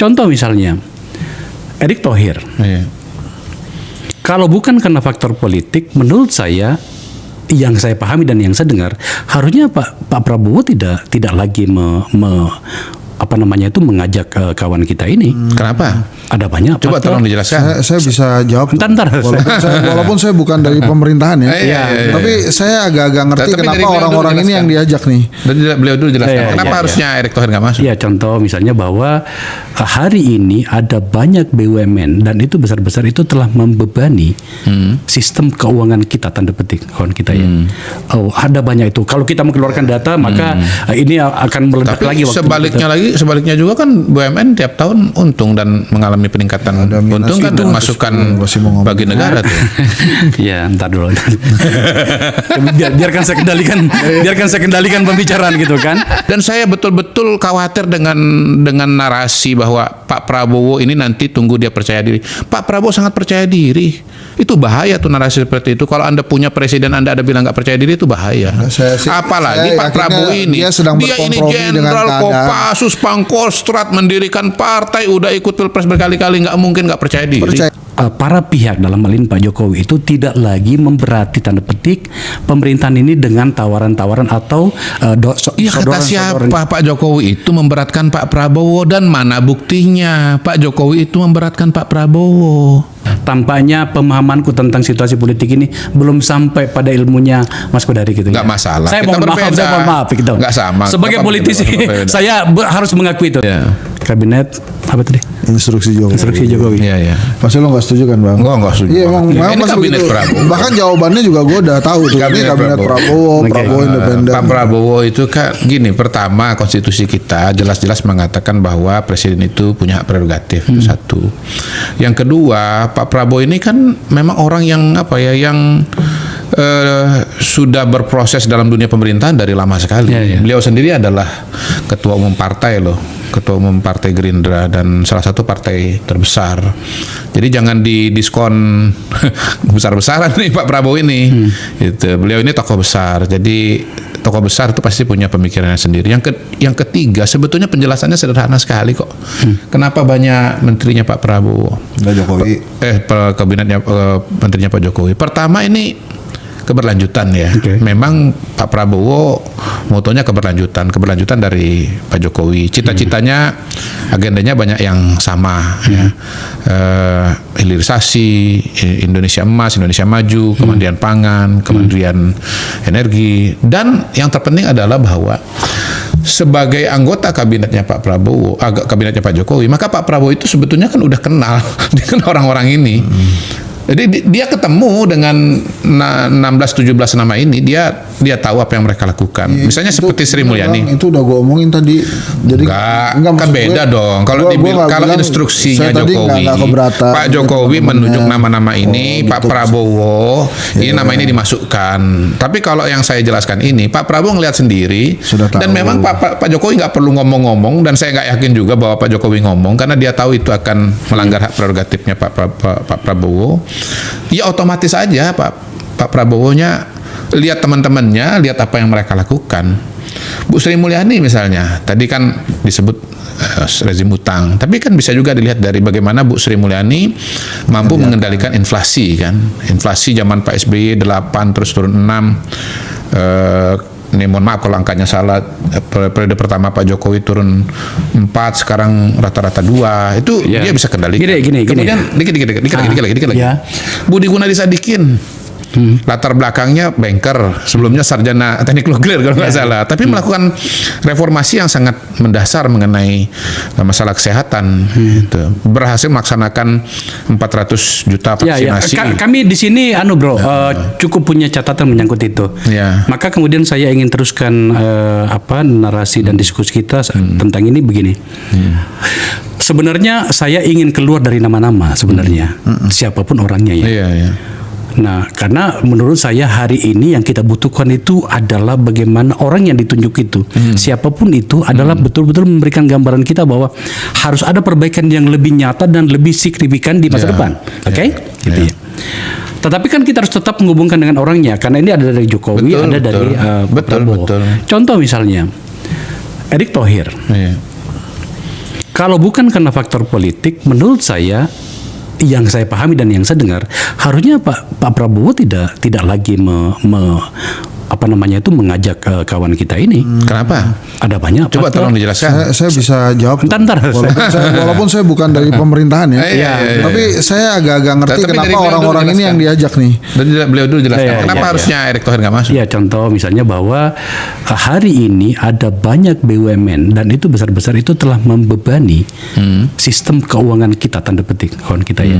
Contoh misalnya Erick Thohir. Iya. Kalau bukan karena faktor politik, menurut saya yang saya pahami dan yang saya dengar, harusnya Pak Prabowo tidak lagi mengajak kawan kita ini. Kenapa? Ada banyak Coba faktor. tolong dijelaskan. Saya bisa jawab. Ntar. Walaupun saya bukan dari pemerintahan ya. Iya. Tapi saya agak-agak ngerti Tapi dari kenapa beliau orang-orang dulu ini yang diajak nih. Dan beliau dulu jelaskan. Iya, Kenapa iya, harusnya Erick Thohir nggak masuk? Ya, contoh misalnya bahwa hari ini ada banyak BUMN dan itu besar-besar itu telah membebani sistem keuangan kita, tanda petik kawan kita ya. Oh, ada banyak itu. Kalau kita mengeluarkan data maka ini akan meledak Tapi lagi. sebaliknya juga kan BUMN tiap tahun untung dan mengalami peningkatan untung kan dan masukan bagi negara tuh. Ya, ntar dulu. biarkan saya kendalikan pembicaraan gitu kan. Dan saya betul-betul khawatir dengan narasi bahwa Pak Prabowo ini nanti tunggu dia percaya diri. Pak Prabowo sangat percaya diri. Itu bahaya tuh narasi seperti itu. Kalau Anda punya presiden Anda ada bilang nggak percaya diri itu bahaya. Apalagi Pak Prabowo ini dia ini jenderal Kopassus, Pangkostrat, mendirikan partai, udah ikut pilpres berkali-kali, nggak mungkin nggak percaya diri. Para pihak dalam hal ini Pak Jokowi itu tidak lagi memberati, tanda petik, pemerintahan ini dengan tawaran-tawaran atau Kata siapa Pak Jokowi itu memberatkan Pak Prabowo, dan mana buktinya Pak Jokowi itu memberatkan Pak Prabowo? Tampaknya pemahamanku tentang situasi politik ini belum sampai pada ilmunya Mas Kodari gitu. Nggak masalah. Saya Kita mohon maaf gitu. Nggak sama. Sebagai politisi saya harus mengakui itu. Ya. Kabinet apa tadi? Instruksi Jokowi. Iya. Pasti lo nggak setuju kan Bang? Nggak setuju. Iya emang Ini masuk kabinet gitu. Prabowo. Bahkan jawabannya juga gue udah tahu tuh. Ini kabinet Prabowo independen. Pak Prabowo itu kan gini, pertama konstitusi kita jelas-jelas mengatakan bahwa presiden itu punya hak prerogatif, itu satu. Yang kedua, Pak Prabowo ini kan memang orang yang yang sudah berproses dalam dunia pemerintahan dari lama sekali. Beliau sendiri adalah ketua umum partai ketua umum partai Gerindra dan salah satu partai terbesar. Jadi jangan didiskon besar-besaran nih Pak Prabowo ini. Gitu. Beliau ini tokoh besar. Jadi tokoh besar itu pasti punya pemikirannya sendiri. Yang ketiga, sebetulnya penjelasannya sederhana sekali kok. Kenapa banyak menterinya Pak Prabowo? Jokowi. Kabinetnya menterinya Pak Jokowi. Pertama ini keberlanjutan ya. Memang Pak Prabowo motonya keberlanjutan dari Pak Jokowi. Cita-citanya, agendanya banyak yang sama ya. Hilirisasi, Indonesia Emas, Indonesia Maju, Kementerian Pangan, Kementerian Energi, dan yang terpenting adalah bahwa sebagai anggota kabinetnya Pak Prabowo, kabinetnya Pak Jokowi, maka Pak Prabowo itu sebetulnya kan udah kenal dengan orang-orang ini. Jadi dia ketemu dengan 16-17 nama ini, dia tahu apa yang mereka lakukan. Misalnya seperti Sri Mulyani. Itu udah gue omongin tadi. Jadi enggak kan beda dong. Kalau instruksinya Jokowi, Pak Jokowi menunjuk nama-nama ini, Pak Prabowo, ini nama ini dimasukkan. Tapi kalau yang saya jelaskan ini, Pak Prabowo ngelihat sendiri, dan memang Pak Jokowi nggak perlu ngomong-ngomong, dan saya nggak yakin juga bahwa Pak Jokowi ngomong, karena dia tahu itu akan melanggar hak prerogatifnya Pak Prabowo. Ya otomatis aja Pak Prabowo-nya lihat teman-temannya, lihat apa yang mereka lakukan. Bu Sri Mulyani misalnya, tadi kan disebut rezim utang, tapi kan bisa juga dilihat dari bagaimana Bu Sri Mulyani mampu mengendalikan inflasi kan. Inflasi zaman Pak SBY 8 terus turun 6. Ini mohon maaf kalau angkanya salah, periode pertama Pak Jokowi turun 4, sekarang rata-rata 2. Itu dia bisa kendalikan. Gini. Kemudian dikit lagi. Ya. Budi Gunadi Sadikin. Latar belakangnya banker, sebelumnya sarjana teknik nuklir kalau nggak salah, tapi melakukan reformasi yang sangat mendasar mengenai masalah kesehatan. Gitu. Berhasil melaksanakan 400 juta vaksinasi. Kami di sini cukup punya catatan menyangkut itu. Maka kemudian saya ingin teruskan narasi dan diskusi kita tentang ini begini. Sebenarnya saya ingin keluar dari nama-nama sebenarnya, siapapun orangnya ya. Nah, karena menurut saya hari ini yang kita butuhkan itu adalah bagaimana orang yang ditunjuk itu, siapapun itu adalah betul-betul memberikan gambaran kita bahwa harus ada perbaikan yang lebih nyata dan lebih signifikan di masa depan. Gitu ya. Tetapi kan kita harus tetap menghubungkan dengan orangnya, karena ini ada dari Jokowi, ada dari Prabowo. Contoh misalnya Erick Thohir. Kalau bukan karena faktor politik, menurut saya yang saya pahami dan yang saya dengar, harusnya Pak Prabowo tidak lagi mengajak kawan kita ini. Kenapa? Ada banyak. Coba tolong dijelaskan. Saya bisa jawab. Ntar. Walaupun saya bukan dari pemerintahan ya. Iya. Tapi saya agak-agak ngerti kenapa orang-orang ini yang diajak nih. Beliau dulu jelaskan. Kenapa harusnya Erick Thohir nggak masuk? Ya, contoh misalnya bahwa hari ini ada banyak BUMN dan itu besar-besar itu telah membebani sistem keuangan kita, tanda petik kawan kita ya.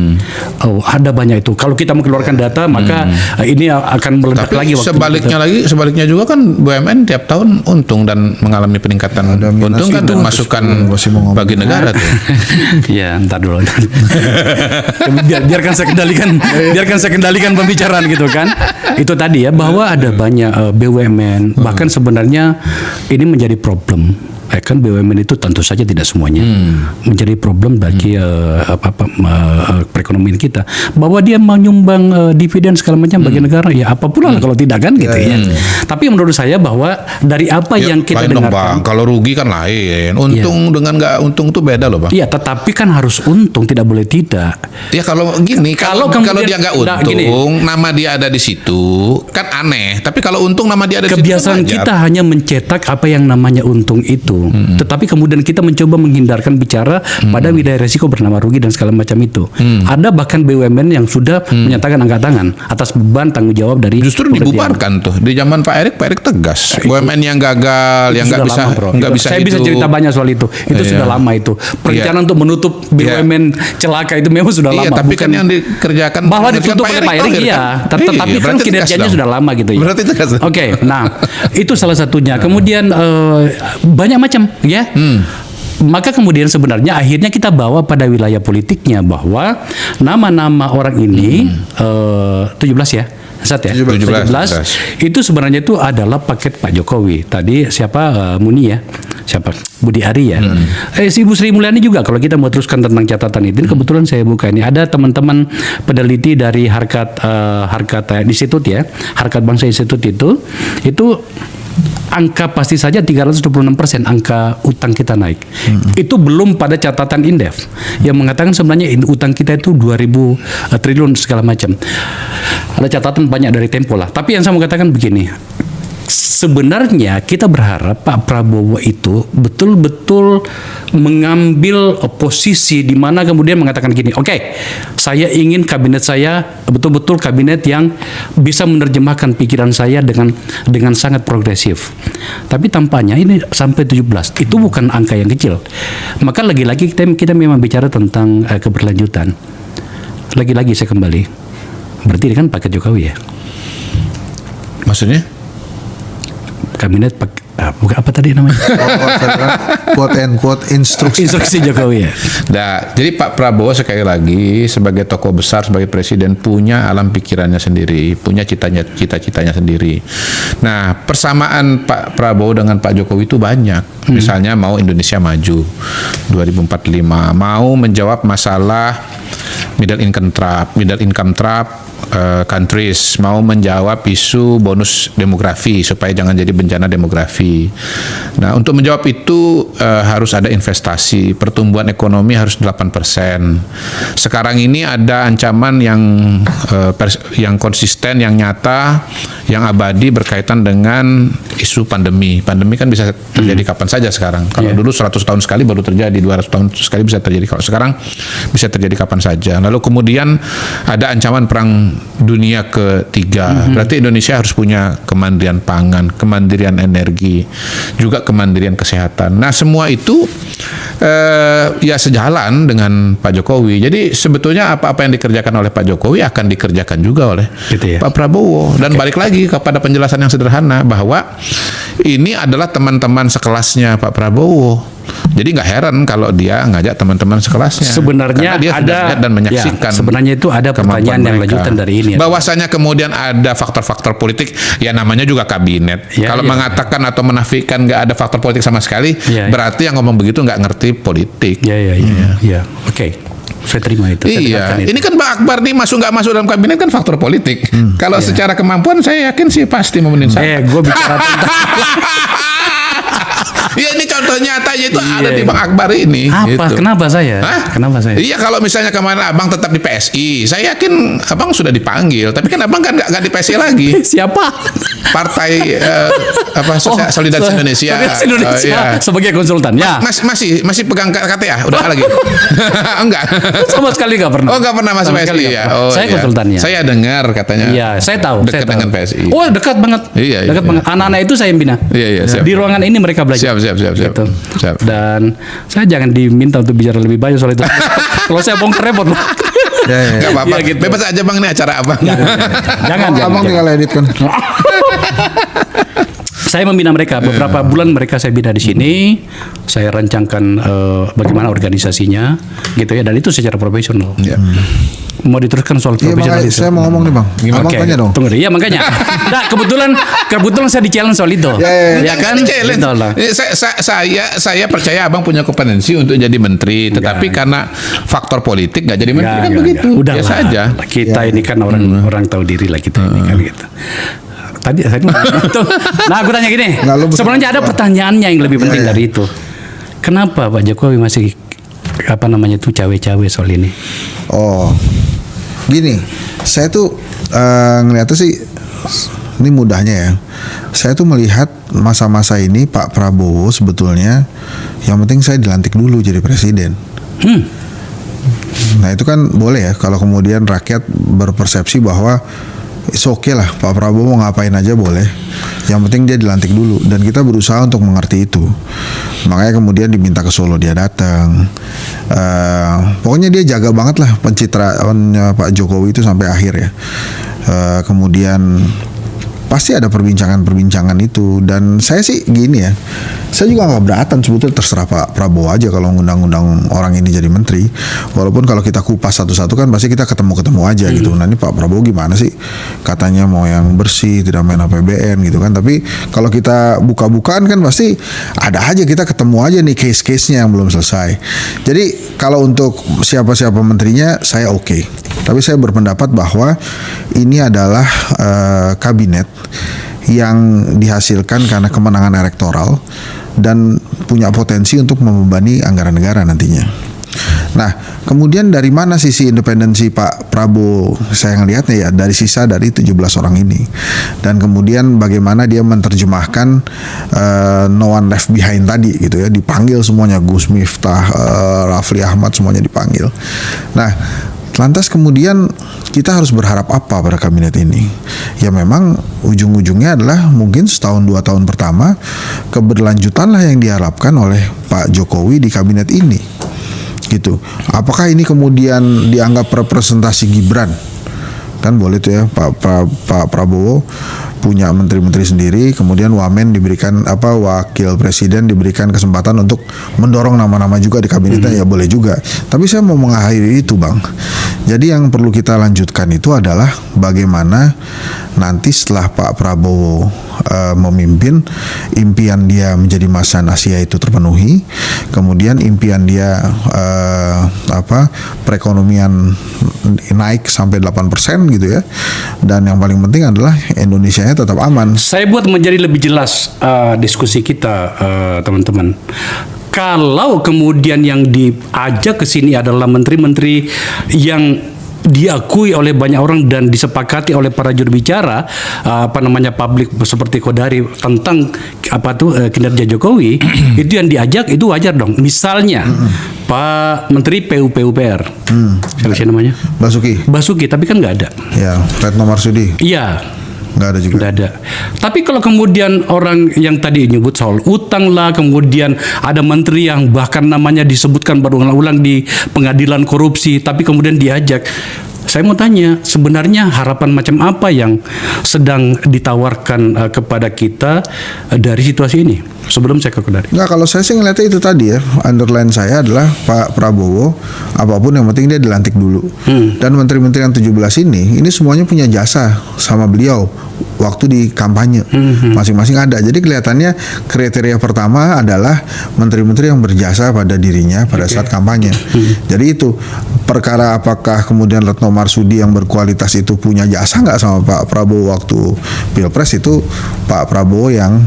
Oh, ada banyak itu. Kalau kita mengeluarkan data maka ini akan meledak lagi. Tapi sebaliknya juga kan BUMN tiap tahun untung dan mengalami peningkatan untung kan dan masukan bagi negara tuh. Ya, entar dulu. biarkan saya kendalikan pembicaraan gitu kan. Itu tadi ya, bahwa ada banyak BUMN, bahkan sebenarnya ini menjadi problem. Kan BUMN itu tentu saja tidak semuanya menjadi problem bagi perekonomian kita, bahwa dia menyumbang dividen segala macam bagi negara, ya apapun lah kalau tidak kan gitu ya. Tapi menurut saya bahwa dari apa yang kita dengarkan, kalau rugi kan lain, untung dengan nggak untung itu beda loh Bang. Iya, tetapi kan harus untung, tidak boleh tidak. Ya kalau gini, kalau dia nggak untung, nama dia ada di situ kan aneh. Tapi kalau untung nama dia ada di situ, kebiasaan kita hanya mencetak apa yang namanya untung itu. Tetapi kemudian kita mencoba menghindarkan bicara pada wilayah resiko bernama rugi dan segala macam itu. Ada bahkan BUMN yang sudah menyatakan angkat tangan atas beban tanggung jawab dari justru dibubarkan tuh di zaman Pak Erick tegas. BUMN yang gagal, yang nggak bisa saya bisa cerita banyak soal itu. Itu sudah lama itu. Perencanaan untuk menutup BUMN celaka itu memang sudah lama. Tapi kan yang dikerjakan bahwa ditutup oleh Pak Erick, iya. Tetapi kan kinerjanya sudah lama gitu ya. Berarti tegas. Oke, nah itu salah satunya. Kemudian banyak macam ya. Maka kemudian sebenarnya akhirnya kita bawa pada wilayah politiknya bahwa nama-nama orang ini 17 ya. Saat ya 17 itu sebenarnya itu adalah paket Pak Jokowi. Tadi siapa Muni ya, siapa Budi Ari ya, Ibu Sri Mulyani juga. Kalau kita mau teruskan tentang catatan itu, kebetulan saya buka ini ada teman-teman peneliti dari Harkat Institut ya, Harkat Bangsa Institut itu angka pasti saja 326% angka utang kita naik. Itu belum pada catatan Indef yang mengatakan sebenarnya utang kita itu 2.000 triliun segala macam. Ada catatan banyak dari Tempo lah. Tapi yang saya mau katakan begini, sebenarnya kita berharap Pak Prabowo itu betul-betul mengambil posisi di mana kemudian mengatakan gini, oke, saya ingin kabinet saya betul-betul kabinet yang bisa menerjemahkan pikiran saya dengan sangat progresif. Tapi tampaknya ini sampai 17, itu bukan angka yang kecil. Maka lagi-lagi kita memang bicara tentang keberlanjutan. Lagi-lagi saya kembali, berarti ini kan paket Jokowi ya. Maksudnya? Kabinet bukan apa tadi namanya? Quote and quote instruksi Jokowi ya. Nah, jadi Pak Prabowo sekali lagi sebagai tokoh besar, sebagai presiden punya alam pikirannya sendiri, punya cita-citanya sendiri. Nah, persamaan Pak Prabowo dengan Pak Jokowi itu banyak. Misalnya mau Indonesia maju 2045, mau menjawab masalah middle income trap countries, mau menjawab isu bonus demografi supaya jangan jadi bencana demografi. Nah, untuk menjawab itu harus ada investasi, pertumbuhan ekonomi harus 8%. Sekarang ini ada ancaman yang konsisten, yang nyata, yang abadi berkaitan dengan isu pandemi. Pandemi kan bisa terjadi kapan saja sekarang. Kalau dulu 100 tahun sekali baru terjadi, 200 tahun sekali bisa terjadi. Kalau sekarang bisa terjadi kapan saja. Lalu kemudian ada ancaman perang dunia ketiga. Berarti Indonesia harus punya kemandirian pangan, kemandirian energi, juga kemandirian kesehatan. Nah, semua itu ya sejalan dengan Pak Jokowi. Jadi sebetulnya apa-apa yang dikerjakan oleh Pak Jokowi akan dikerjakan juga oleh Pak Prabowo. Dan balik lagi kepada penjelasan yang sederhana bahwa ini adalah teman-teman sekelasnya Pak Prabowo. Jadi nggak heran kalau dia ngajak teman-teman sekelasnya. Sebenarnya dia ada dan menyaksikan. Ya, sebenarnya itu ada pertanyaan yang lanjutan dari ini. Bahwasanya kemudian ada faktor-faktor politik, ya namanya juga kabinet. Kalau mengatakan atau menafikan nggak ada faktor politik sama sekali, berarti yang ngomong begitu nggak ngerti politik. Ya. Oke. Saya terima itu. Ini kan Pak Akbar nih nggak masuk dalam kabinet kan faktor politik. Kalau secara kemampuan saya yakin sih pasti memenuhi syarat. Gue bicara tentang Iya ini contoh nyatanya itu ada di Bang Akbar ini. Apa? Gitu. Kenapa saya? Kenapa saya? Iya, kalau misalnya kemarin abang tetap di PSI, saya yakin abang sudah dipanggil. Tapi kan abang kan nggak di PSI lagi. Siapa? Partai Solidaritas Indonesia. Solidaritas Indonesia sebagai konsultan. Ya. Masih pegang KTA, udah lagi. Enggak. Sama sekali nggak pernah. Oh, nggak pernah masuk PSI ya. Oh, saya konsultannya. Saya dengar katanya. Iya, saya tahu. Dekat dengan PSI. Oh, dekat banget. Iya, dekat banget. Anak-anak itu saya bina. Iya, siap. Di ruangan ini mereka belajar. Siap. Gitu. Siap. Dan saya jangan diminta untuk bicara lebih banyak soal itu. Kalau saya bongkar repot loh. Nggak apa-apa. Ya, gitu. Bebas aja bang, ini acara abang. Jangan. Abang tinggal edit kan. Saya membina mereka beberapa bulan, mereka saya bina di sini. Saya rancangkan bagaimana organisasinya, gitu ya. Dan itu secara profesional. Mau diteruskan soal profesional itu? Saya mau ngomong nih bang. Gimana? Abang tanya dong. Tunggu deh. Iya makanya. Nah, kebetulan saya di-challenge soal itu. Ya kan? Saya percaya abang punya kompetensi untuk jadi menteri, tetapi karena faktor politik nggak jadi menteri kan begitu. Udah biasa aja. Kita ini kan orang tahu diri lah kita ini kan gitu. Tadi saya nah aku tanya gini. Sebenarnya ada pertanyaannya yang lebih penting dari itu. Kenapa Pak Jokowi masih cawe-cawe soal ini? Oh, gini, saya tuh ngeliatnya sih ini mudahnya ya. Saya tuh melihat masa-masa ini Pak Prabowo sebetulnya yang penting saya dilantik dulu jadi presiden. Nah itu kan boleh ya kalau kemudian rakyat berpersepsi bahwa oke lah Pak Prabowo mau ngapain aja boleh. Yang penting dia dilantik dulu dan kita berusaha untuk mengerti itu. Makanya kemudian diminta ke Solo dia datang. Pokoknya dia jaga banget lah pencitraannya Pak Jokowi itu sampai akhir ya. Kemudian pasti ada perbincangan itu dan saya sih gini ya, saya juga nggak keberatan sebetulnya, terserah Pak Prabowo aja kalau ngundang-undang orang ini jadi menteri, walaupun kalau kita kupas satu-satu kan pasti kita ketemu aja gitu. Nah ini Pak Prabowo gimana sih, katanya mau yang bersih, tidak main APBN gitu kan, tapi kalau kita buka-bukaan kan pasti ada aja, kita ketemu aja nih case-case-nya yang belum selesai. Jadi kalau untuk siapa-siapa menterinya saya oke. Tapi saya berpendapat bahwa ini adalah kabinet yang dihasilkan karena kemenangan elektoral dan punya potensi untuk membebani anggaran negara nantinya. Nah, kemudian dari mana sisi independensi Pak Prabowo? Saya ngelihatnya ya dari sisa dari 17 orang ini. Dan kemudian bagaimana dia menerjemahkan no one left behind tadi gitu ya, dipanggil semuanya, Gus Miftah, Rafli Ahmad semuanya dipanggil. Nah, lantas kemudian kita harus berharap apa pada kabinet ini? Ya memang ujung-ujungnya adalah mungkin setahun 2 tahun pertama keberlanjutan lah yang diharapkan oleh Pak Jokowi di kabinet ini. Gitu. Apakah ini kemudian dianggap representasi Gibran? Kan boleh tuh ya Pak Prabowo punya menteri-menteri sendiri, kemudian Wamen diberikan wakil presiden diberikan kesempatan untuk mendorong nama-nama juga di kabinetnya, ya boleh juga. Tapi saya mau mengakhiri itu bang. Jadi yang perlu kita lanjutkan itu adalah bagaimana nanti setelah Pak Prabowo memimpin, impian dia menjadi masan Asia itu terpenuhi, kemudian impian dia perekonomian naik sampai 8% gitu ya, dan yang paling penting adalah Indonesia tetap aman. Saya buat menjadi lebih jelas diskusi kita teman-teman. Kalau kemudian yang diajak ke sini adalah menteri-menteri yang diakui oleh banyak orang dan disepakati oleh para juru bicara publik seperti Kodari tentang kinerja Jokowi, itu yang diajak itu wajar dong. Misalnya Pak Menteri PUPR, siapa namanya? Basuki, tapi kan nggak ada. Ya, Retno Marsudi. Iya. Nggak ada juga. Nggak ada. Tapi kalau kemudian orang yang tadi nyebut soal utang lah, kemudian ada menteri yang bahkan namanya disebutkan berulang-ulang di pengadilan korupsi, tapi kemudian diajak. Saya mau tanya, sebenarnya harapan macam apa yang sedang ditawarkan kepada kita dari situasi ini? Sebelum saya ke Kodari. Nggak, kalau saya sih ngeliatnya itu tadi ya, underline saya adalah Pak Prabowo, apapun yang penting dia dilantik dulu. Dan menteri-menteri yang 17 ini semuanya punya jasa sama beliau waktu di kampanye. Masing-masing ada. Jadi kelihatannya kriteria pertama adalah menteri-menteri yang berjasa pada dirinya pada saat kampanye. Jadi itu perkara apakah kemudian Retno Marsudi yang berkualitas itu punya jasa nggak sama Pak Prabowo waktu Pilpres, itu Pak Prabowo yang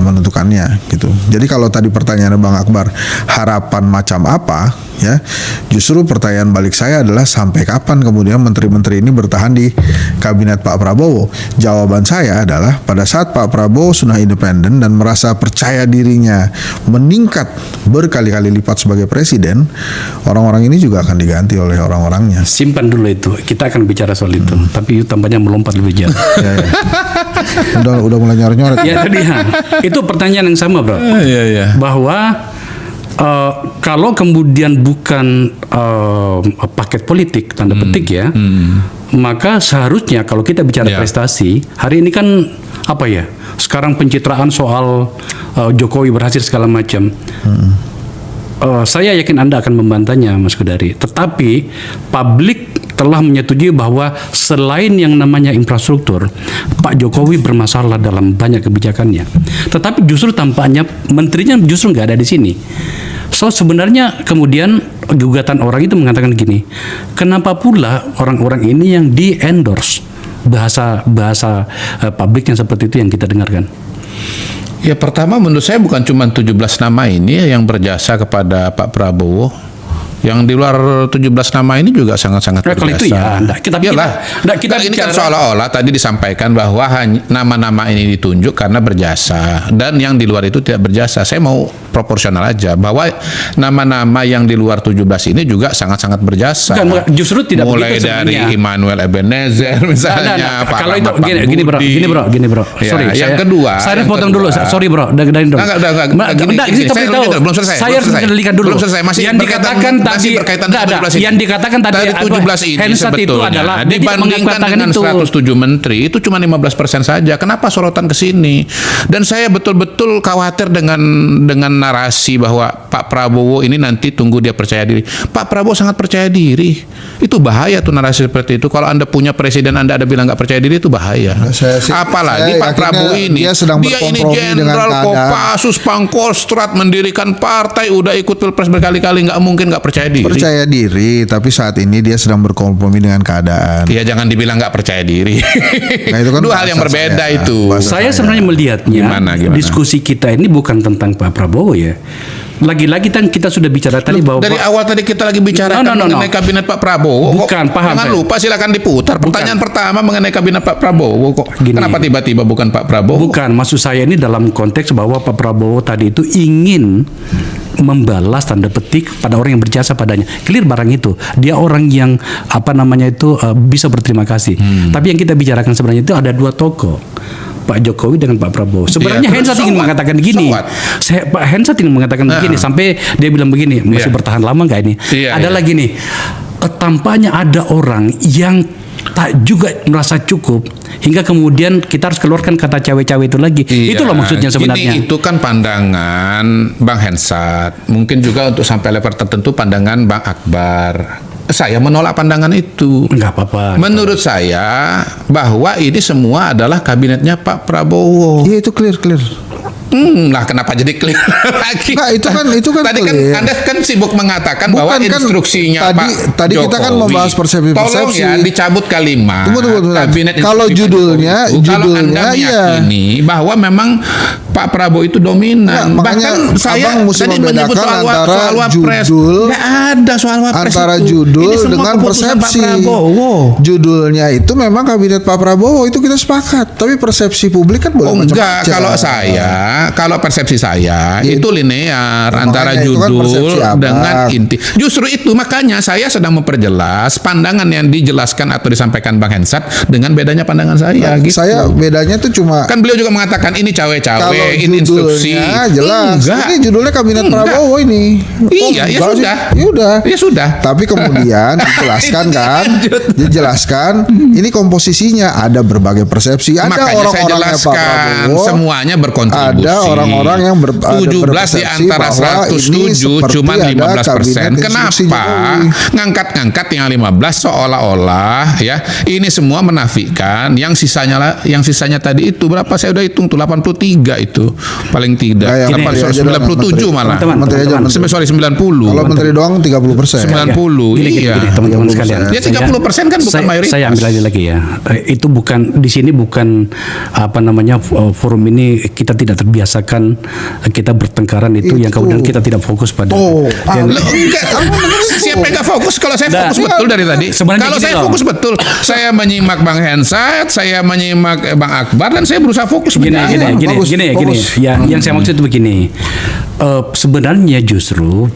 menentukannya gitu. Jadi kalau tadi pertanyaannya Bang Akbar, harapan macam apa ya? Justru pertanyaan balik saya adalah sampai kapan kemudian menteri-menteri ini bertahan di kabinet Pak Prabowo? Jawaban saya adalah pada saat Pak Prabowo sudah independen dan merasa percaya dirinya meningkat berkali-kali lipat sebagai presiden, orang-orang ini juga akan diganti oleh orang-orangnya. Simpan dulu itu, kita akan bicara soal itu. Tapi tampaknya melompat lebih jauh. Ya. Udah mulai nyoret-nyoret. Ya tadi itu pertanyaan yang sama, bro. Bahwa kalau kemudian bukan paket politik tanda petik ya, maka seharusnya kalau kita bicara prestasi hari ini kan apa ya? Sekarang pencitraan soal Jokowi berhasil segala macam. Saya yakin Anda akan membantahnya, Mas Kodari. Tetapi publik telah menyetujui bahwa selain yang namanya infrastruktur, Pak Jokowi bermasalah dalam banyak kebijakannya. Tetapi justru tampaknya menterinya justru nggak ada di sini. So sebenarnya kemudian gugatan orang itu mengatakan gini, kenapa pula orang-orang ini yang di-endorse? Bahasa publik yang seperti itu yang kita dengarkan. Ya pertama menurut saya bukan cuma 17 nama ini yang berjasa kepada Pak Prabowo. Yang di luar 17 nama ini juga sangat-sangat berjasa. Kalau itu ya, kita ini kan seolah-olah tadi disampaikan bahwa nama-nama ini ditunjuk karena berjasa dan yang di luar itu tidak berjasa. Saya mau proporsional aja bahwa nama-nama yang di luar 17 ini juga sangat-sangat berjasa. Justru tidak mulai begitu dari sebenarnya. Immanuel Ebenezer misalnya, Pak kalau itu Rahmat gini bro. Ya, Sorry, yang kedua. Saya potong dulu. Sorry bro, Gini, Saya harus mengendalikan dulu. Belum selesai. Masih yang dikatakan tadi, yang dikatakan tadi dari 17 ini sebetulnya dibandingkan dengan 107 menteri itu cuma 15% saja. Kenapa sorotan ke sini? Dan saya betul-betul khawatir dengan narasi bahwa Pak Prabowo ini nanti tunggu dia percaya diri. Pak Prabowo sangat percaya diri. Itu bahaya tuh narasi seperti itu. Kalau Anda punya presiden Anda ada bilang nggak percaya diri itu bahaya. Apalagi Pak Prabowo ini dia ini jenderal Kopassus, Pangkostrat, mendirikan partai, udah ikut Pilpres berkali-kali, nggak mungkin nggak percaya diri. Percaya diri, tapi saat ini dia sedang berkompromi dengan keadaan. Iya, jangan dibilang nggak percaya diri. Nah, itu kan dua hal yang berbeda itu. Saya sebenarnya melihatnya gimana? Diskusi kita ini bukan tentang Pak Prabowo ya. Lagi-lagi kan kita sudah bicara tadi bahwa dari awal tadi kita lagi bicara mengenai kabinet Pak Prabowo. Bukan, paham. Jangan lupa, silakan diputar. Pertanyaan pertama mengenai kabinet Pak Prabowo kok. Kenapa tiba-tiba bukan Pak Prabowo? Bukan, maksud saya ini dalam konteks bahwa Pak Prabowo tadi itu ingin membalas tanda petik pada orang yang berjasa padanya. Clear barang itu. Dia orang yang bisa berterima kasih. Tapi yang kita bicarakan sebenarnya itu ada dua tokoh. Pak Jokowi dengan Pak Prabowo. Sebenarnya Hensat ingin mengatakan begini. Pak Hensat ingin mengatakan begini sampai dia bilang begini, masih bertahan lama nggak ini? Ada lagi nih. Tampaknya ada orang yang tak juga merasa cukup hingga kemudian kita harus keluarkan kata cawe-cawe itu lagi. Itu loh maksudnya sebenarnya. Itu kan pandangan Bang Hensat. Mungkin juga untuk sampai level tertentu pandangan Bang Akbar. Saya menolak pandangan itu. Enggak apa-apa. Menurut saya bahwa ini semua adalah kabinetnya Pak Prabowo. Iya, itu clear. Lah kenapa jadi clear lagi? Nah, itu kan tadi clear. kan Anda kan sibuk mengatakan bahwa instruksinya tadi Jokowi. Kita kan membahas persepsi. Tolong ya dicabut kalimat. Tunggu. Kabinet kalau judulnya kalau Anda meyakini bahwa memang Pak Prabowo itu dominan. Bahkan saya tadi menyebut soal Wapres. Nggak ada soal Wapres. Antara judul dengan persepsi. Judulnya itu memang kabinet Pak Prabowo, itu kita sepakat. Tapi persepsi publik kan boleh enggak. Kalau persepsi saya itu linear antara judul dengan inti. Justru itu makanya saya sedang memperjelas pandangan yang dijelaskan atau disampaikan Bang Hensat dengan bedanya pandangan saya. Gitu. Saya bedanya tuh cuma kan beliau juga mengatakan ini cawe-cawe, ini instruksi. Jelas. Ini judulnya kabinet Prabowo ini. Iya, ya sudah. Tapi kemudian dijelaskan ini komposisinya ada berbagai persepsi. Ada makanya orang-orangnya Pak Prabowo, semuanya berkontribusi. ada orang-orang yang 17 di antara 107 cuma 15%. Kenapa ngangkat-ngangkat yang 15 seolah-olah ya ini semua menafikan yang sisanya tadi itu berapa saya udah hitung tuh 83 itu paling tidak 97 malah. Sorry 90. Kalau menteri doang 30%. 90. Iya. Teman-teman sekalian. Ya 30% kan bukan mayoritas. Saya ambil lagi ya. Itu bukan di sini bukan forum ini kita tidak terbiasakan kita bertengkaran itu yang kemudian kita tidak fokus pada. Siapa yang nggak fokus? Kalau saya fokus betul dari tadi. Kalau saya fokus betul, saya menyimak Bang Hensat, saya menyimak Bang Akbar dan saya berusaha fokus. Gini. Ya, yang saya maksud itu begini. Sebenarnya justru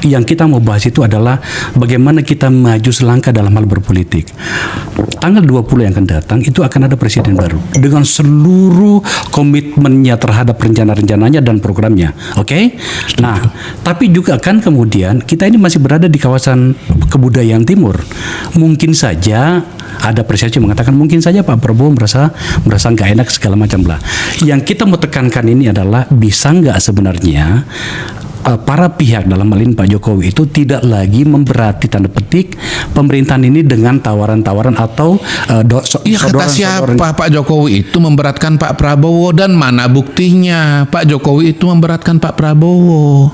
yang kita mau bahas itu adalah bagaimana kita maju selangkah dalam hal berpolitik. Tanggal 20 yang akan datang itu akan ada presiden baru dengan seluruh komitmennya terhadap rencana-rencananya dan programnya. Oke? Nah, tapi juga kan kemudian kita ini masih berada di kawasan kebudayaan timur. Mungkin saja ada persepsi mengatakan mungkin saja Pak Prabowo merasa nggak enak segala macam lah. Yang kita mau tekankan ini adalah bisa nggak sebenarnya para pihak dalam hal ini Pak Jokowi itu tidak lagi memberati tanda petik pemerintahan ini dengan tawaran-tawaran atau kata siapa Pak Jokowi itu memberatkan Pak Prabowo dan mana buktinya Pak Jokowi itu memberatkan Pak Prabowo?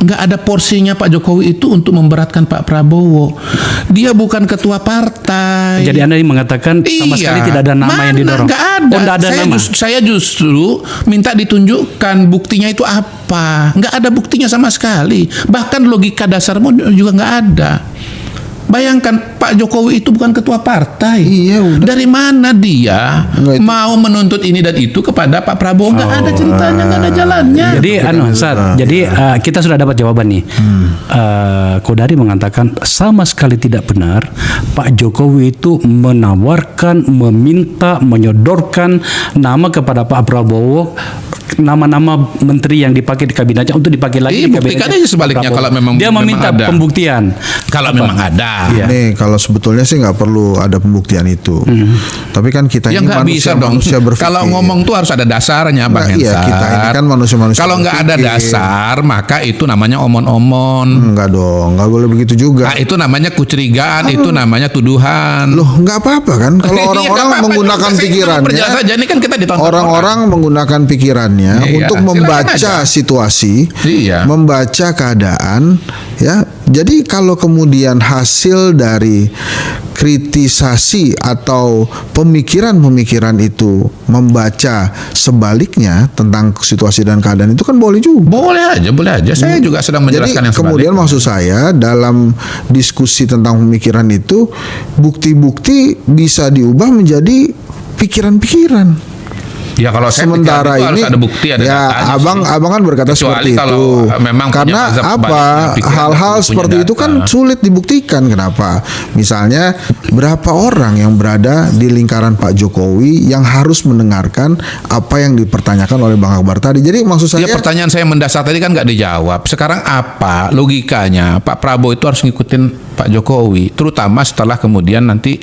Nggak ada porsinya Pak Jokowi itu untuk memberatkan Pak Prabowo. Dia bukan ketua partai. Jadi Anda mengatakan sama sekali tidak ada nama yang didorong. Nggak ada. Nggak ada nama. Saya justru minta ditunjukkan buktinya itu apa. Nggak ada buktinya sama sekali. Bahkan logika dasarmu juga nggak ada. Bayangkan Pak Jokowi itu bukan ketua partai. Iya, udah. Dari mana dia mau menuntut ini dan itu kepada Pak Prabowo? Nggak ada ceritanya, nggak ada jalannya. Jadi kita sudah dapat jawaban nih. Kodari mengatakan sama sekali tidak benar Pak Jokowi itu menawarkan, meminta, menyodorkan nama kepada Pak Prabowo, nama-nama menteri yang dipakai di kabinetnya untuk dipakai lagi di kabinetnya. Buktikan aja sebaliknya kalau memang dia meminta pembuktian. Kalau memang ada. Ya. Nih kalau sebetulnya sih nggak perlu ada pembuktian itu. Tapi kan kita ini manusia berpikir. Kalau ngomong tuh harus ada dasarnya Bang Hensat. Iya, kita ini kan manusia-manusia. Kalau nggak ada dasar maka itu namanya omon-omon. Enggak dong, nggak boleh begitu juga. Nah, itu namanya kecurigaan, itu namanya tuduhan. Loh, nggak apa-apa kan? Kalau orang-orang menggunakan pikirannya. Saja ini kan kita ditonton orang-orang menggunakan pikirannya untuk membaca situasi, membaca keadaan, ya. Jadi kalau kemudian hasil dari kritisasi atau pemikiran-pemikiran itu membaca sebaliknya tentang situasi dan keadaan itu kan boleh juga. Boleh aja. Saya juga sedang menjelaskan yang sebaliknya. Kemudian maksud saya dalam diskusi tentang pemikiran itu bukti-bukti bisa diubah menjadi pikiran-pikiran. Ya kalau saya sementara ini harus ada bukti, ada ya abang kan berkata seperti itu karena apa hal-hal seperti itu kan sulit dibuktikan. Kenapa? Misalnya berapa orang yang berada di lingkaran Pak Jokowi yang harus mendengarkan apa yang dipertanyakan oleh Bang Akbar tadi. Jadi maksud saya pertanyaan saya mendasar tadi kan nggak dijawab. Sekarang apa logikanya Pak Prabowo itu harus ngikutin Pak Jokowi, terutama setelah kemudian nanti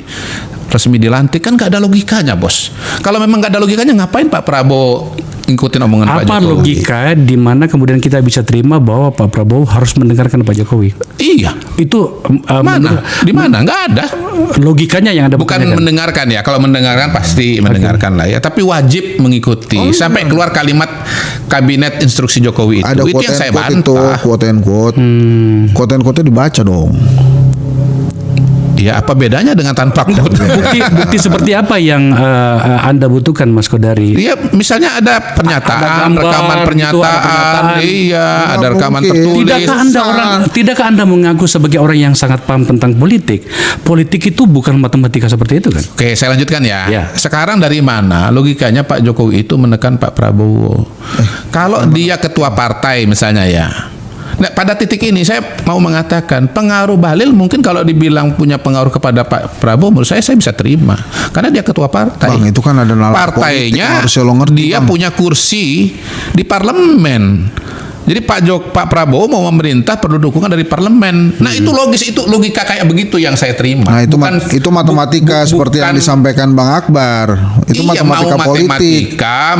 resmi dilantik? Kan nggak ada logikanya, bos. Kalau memang nggak ada logikanya, ngapain Pak Prabowo ngikutin omongan Pak Jokowi? Apa logika di mana kemudian kita bisa terima bahwa Pak Prabowo harus mendengarkan Pak Jokowi? Iya. Itu mana? Di mana? Nggak ada. Logikanya yang ada. Bukan mendengarkan ya. Kalau mendengarkan pasti mendengarkan lah ya. Tapi wajib mengikuti sampai keluar kalimat kabinet instruksi Jokowi itu. Ada itu yang saya bantah. Quote and quote dibaca dong. Ya apa bedanya dengan tanpa quote? Bukti seperti apa yang Anda butuhkan, Mas Kodari? Iya, misalnya ada pernyataan, rekaman pernyataan, iya, ada rekaman tertulis. Tidakkah Anda mengaku sebagai orang yang sangat paham tentang politik? Politik itu bukan matematika seperti itu kan? Oke, saya lanjutkan ya. Ya. Sekarang dari mana logikanya Pak Jokowi itu menekan Pak Prabowo? Kalau dia ketua partai misalnya ya. Nah, pada titik ini saya mau mengatakan pengaruh Bahlil mungkin kalau dibilang punya pengaruh kepada Pak Prabowo, menurut saya bisa terima karena dia ketua partai. Bang, itu kan ada partainya politik, harusnya lo ngerti, dia Bang. Punya kursi di parlemen. Jadi Pak Prabowo mau memerintah perlu dukungan dari parlemen. Nah itu logis, itu logika kayak begitu yang saya terima. Nah itu matematika seperti yang disampaikan Bang Akbar. Itu iya, matematika mau politik.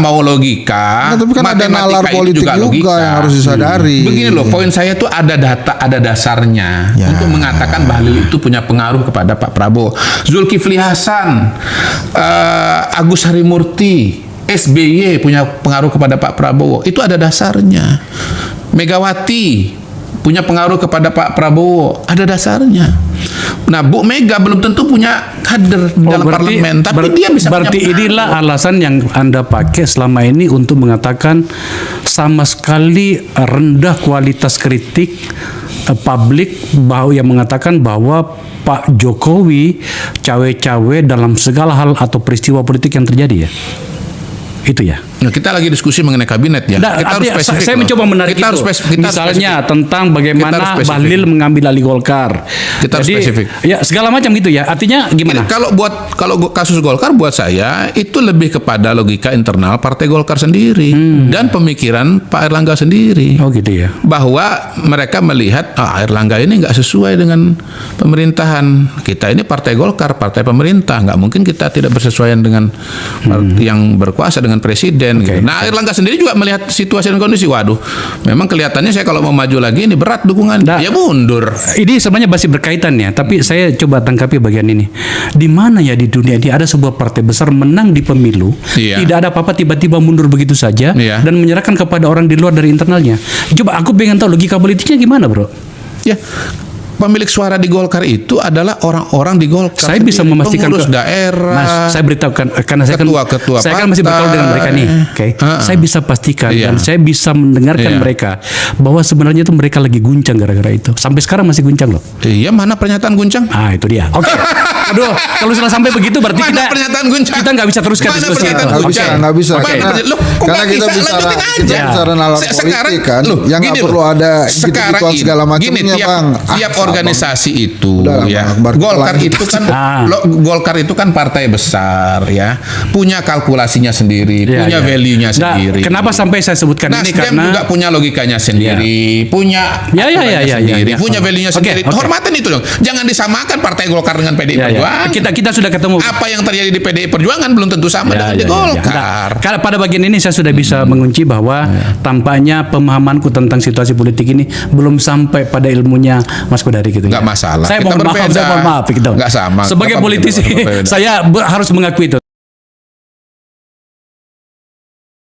Mau logika. Nah, tapi kan ada nalar politik juga yang harus disadari. Begini loh, poin saya tuh ada data, ada dasarnya untuk mengatakan Bahlil itu punya pengaruh kepada Pak Prabowo. Zulkifli Hasan, Agus Harimurti, SBY punya pengaruh kepada Pak Prabowo. Itu ada dasarnya. Megawati punya pengaruh kepada Pak Prabowo. Ada dasarnya. Nah, Bu Mega belum tentu punya kader dalam parlemen, tapi dia bisa. Berarti inilah alasan yang Anda pakai selama ini untuk mengatakan sama sekali rendah kualitas kritik publik bahwa yang mengatakan bahwa Pak Jokowi cawe-cawe dalam segala hal atau peristiwa politik yang terjadi ya. Itu ya. Nah, kita lagi diskusi mengenai kabinet ya. Nah, kita harus spesifik. Saya mencoba menarik kita itu. Kita misalnya tentang bagaimana Bahlil mengambil alih Golkar. Kita harus spesifik. Ya segala macam gitu ya. Artinya gimana? Kalau kasus Golkar buat saya itu lebih kepada logika internal Partai Golkar sendiri dan pemikiran Pak Airlangga sendiri. Oh gitu ya. Bahwa mereka melihat Airlangga ini nggak sesuai dengan pemerintahan. Kita ini Partai Golkar, partai pemerintah, nggak mungkin kita tidak bersesuaian dengan yang berkuasa dengan presiden. Gitu. Nah, Airlangga sendiri juga melihat situasi dan kondisi. Waduh, memang kelihatannya saya kalau mau maju lagi ini berat dukungan. Ya mundur. Ini sebenarnya masih berkaitan ya. Tapi saya coba tangkapi bagian ini. Di mana ya di dunia ini ada sebuah partai besar menang di pemilu, tidak ada apa-apa tiba-tiba mundur begitu saja dan menyerahkan kepada orang di luar dari internalnya. Coba aku pengen tahu logika politiknya gimana, bro? Ya. Pemilik suara di Golkar itu adalah orang-orang di Golkar. Saya bisa memastikan pengurus daerah. Mas, saya beritahukan karena saya kan masih bergaul dengan mereka nih. Saya bisa pastikan dan saya bisa mendengarkan mereka bahwa sebenarnya itu mereka lagi guncang gara-gara itu. Sampai sekarang masih guncang loh. Iya, mana pernyataan guncang? Ah, itu dia. Oke. Aduh, kalau sudah sampai begitu berarti kita nggak bisa teruskan diskusi itu. Nggak bisa. Karena kita bicara nalar politik kan. Yang nggak perlu ada gitu-gituan segala macamnya, Bang. Tiap organisasi itu Golkar itu kan partai besar ya, punya kalkulasinya sendiri, punya value-nya sendiri. Kenapa sampai saya sebutkan ini karena juga punya logikanya sendiri, punya sendiri, punya value-nya sendiri. Hormatin itu dong. Jangan disamakan Partai Golkar dengan PDI Perjuangan. Kita sudah ketemu. Apa yang terjadi di PDI Perjuangan belum tentu sama dengan di Golkar. Karena pada bagian ini saya sudah bisa mengunci bahwa tampaknya pemahamanku tentang situasi politik ini belum sampai pada ilmunya Mas Kodari gitu. Nggak masalah. Saya mohon maaf gitu. Nggak sama. Sebagai politisi saya harus mengakui itu.